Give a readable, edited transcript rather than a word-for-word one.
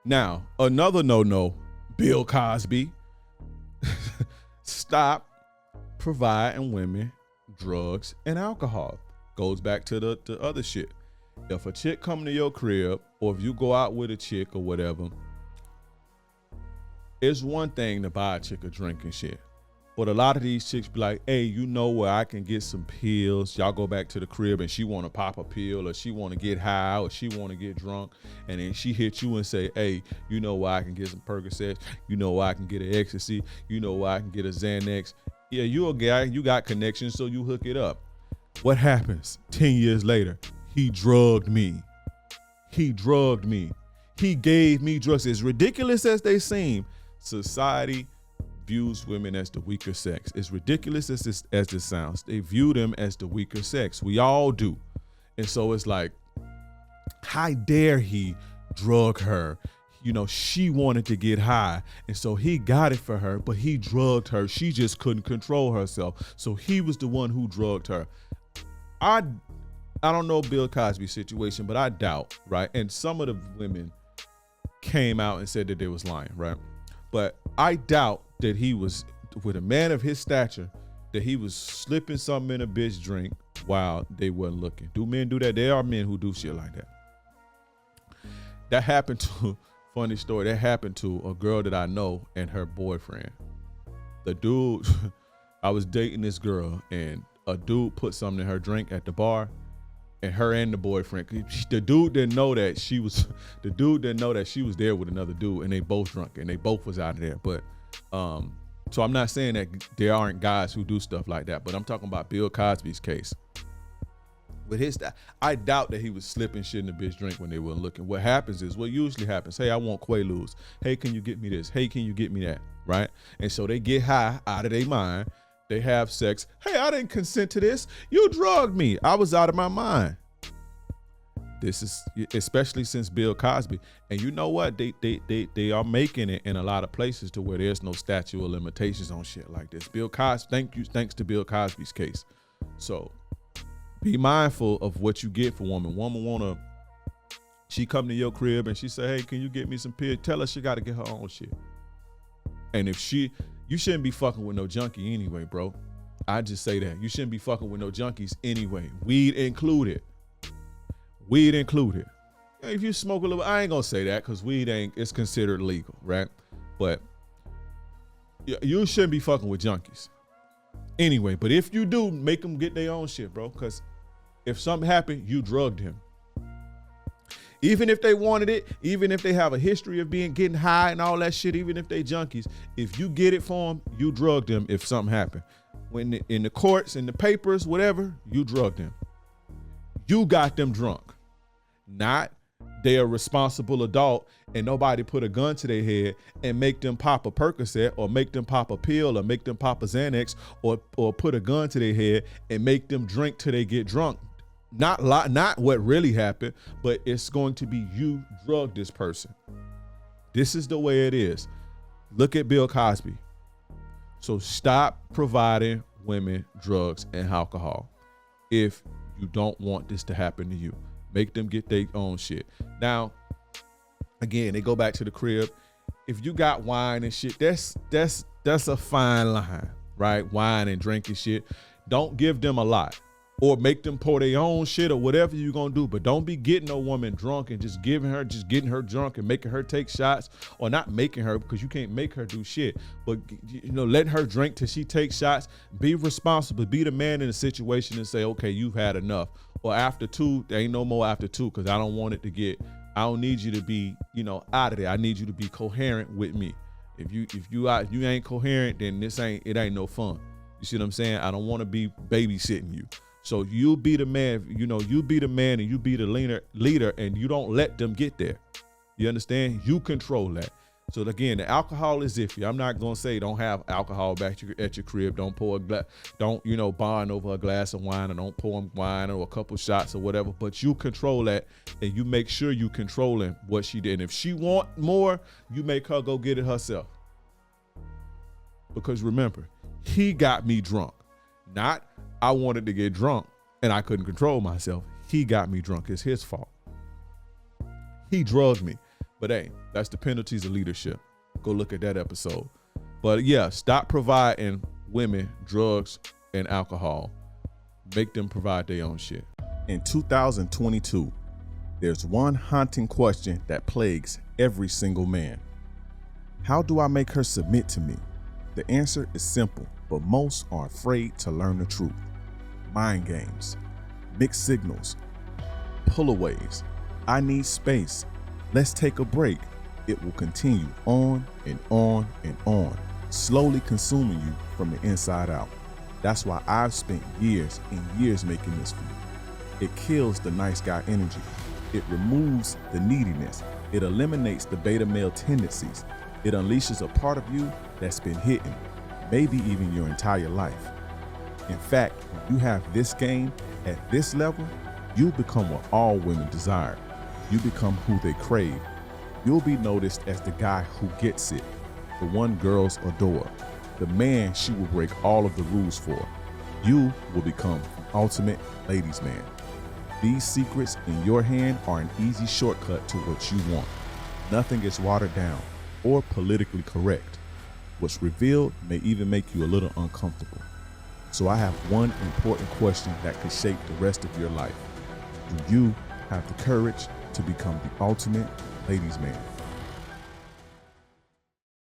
Now, another no-no, Bill Cosby, stop providing women drugs and alcohol. Goes back to the other shit. If a chick come to your crib, or if you go out with a chick or whatever, it's one thing to buy a chick a drink and shit. But a lot of these chicks be like, hey, you know where I can get some pills? Y'all go back to the crib and she want to pop a pill, or she want to get high, or she want to get drunk. And then she hit you and say, hey, you know where I can get some Percocets? You know where I can get an ecstasy? You know where I can get a Xanax? Yeah, you a guy, you got connections, so you hook it up. What happens 10 years later? He drugged me. He drugged me. He gave me drugs. As ridiculous as they seem, society views women as the weaker sex. As ridiculous as this sounds, they view them as the weaker sex. We all do. And so it's like, how dare he drug her? You know, she wanted to get high, and so he got it for her, but he drugged her. She just couldn't control herself. So he was the one who drugged her. I don't know Bill Cosby's situation, but I doubt, right? And some of the women came out and said that they was lying, right? But I doubt that he was, with a man of his stature, that he was slipping something in a bitch drink while they weren't looking. Do men do that? There are men who do shit like that. That happened to, funny story, that happened to a girl that I know and her boyfriend. The dude, I was dating this girl, and a dude put something in her drink at the bar, and her and the boyfriend, the dude didn't know that she was there with another dude, and they both drunk, and they both was out of there. But so I'm not saying that there aren't guys who do stuff like that, but I'm talking about Bill Cosby's case. With his, I doubt that he was slipping shit in the bitch drink when they weren't looking. What usually happens, hey, I want Quaaludes. Hey, can you get me this? Hey, can you get me that? Right? And so they get high out of their mind. They have sex. Hey, I didn't consent to this. You drugged me. I was out of my mind. This is especially since Bill Cosby. And you know what? They are making it in a lot of places to where there's no statute of limitations on shit like this. Bill Cosby, thanks to Bill Cosby's case. So be mindful of what you get for woman. She come to your crib and she say, hey, can you get me some pills? Tell her she got to get her own shit. And you shouldn't be fucking with no junkie anyway, bro. I just say that. You shouldn't be fucking with no junkies anyway. Weed included. If you smoke a little, I ain't gonna say that because weed it's considered legal, right? But you shouldn't be fucking with junkies anyway. But if you do, make them get their own shit, bro. Because if something happened, you drugged him. Even if they wanted it, even if they have a history of getting high and all that shit, even if they junkies, if you get it for them, you drugged them if something happened. When in the courts, in the papers, whatever, you drugged them. You got them drunk. Not they a responsible adult and nobody put a gun to their head and make them pop a Percocet or make them pop a pill or make them pop a Xanax or put a gun to their head and make them drink till they get drunk. Not what really happened, but it's going to be you drugged this person. This is the way it is. Look at Bill Cosby. So stop providing women drugs and alcohol if you don't want this to happen to you. Make them get their own shit. Now, again, they go back to the crib. If you got wine and shit, that's a fine line, right? Wine and drinking shit. Don't give them a lot. Or make them pour their own shit or whatever you're gonna do. But don't be getting a woman drunk and just getting her drunk and making her take shots, or not making her, because you can't make her do shit. But letting her drink till she takes shots. Be responsible. Be the man in the situation and say, okay, you've had enough. Or after two, there ain't no more after two, because I don't want it to get. I don't need you to be, out of there. I need you to be coherent with me. If you ain't coherent, then it ain't no fun. You see what I'm saying? I don't want to be babysitting you. So you be the man, you be the man and you be the leader, and you don't let them get there. You understand? You control that. So again, the alcohol is iffy. I'm not gonna say don't have alcohol back at your crib. Don't pour don't bond over a glass of wine, or don't pour them wine or a couple shots or whatever. But you control that, and you make sure you controlling what she did. And if she want more, you make her go get it herself. Because remember, he got me drunk, not I wanted to get drunk and I couldn't control myself. He got me drunk. It's his fault. He drugged me. But hey, that's the penalties of leadership. Go look at that episode. But yeah, stop providing women drugs and alcohol. Make them provide their own shit. In 2022, there's one haunting question that plagues every single man. How do I make her submit to me? The answer is simple, but most are afraid to learn the truth. Mind games, mixed signals, pullaways, I need space, let's take a break. It will continue on and on and on, slowly consuming you from the inside out. That's why I've spent years and years making this for you. It kills the nice guy energy. It removes the neediness. It eliminates the beta male tendencies. It unleashes a part of you that's been hidden, maybe even your entire life. In fact, when you have this game at this level, you become what all women desire. You become who they crave. You'll be noticed as the guy who gets it, the one girls adore, the man she will break all of the rules for. You will become an ultimate ladies' man. These secrets in your hand are an easy shortcut to what you want. Nothing is watered down or politically correct. What's revealed may even make you a little uncomfortable. So I have one important question that could shape the rest of your life. Do you have the courage to become the ultimate ladies' man?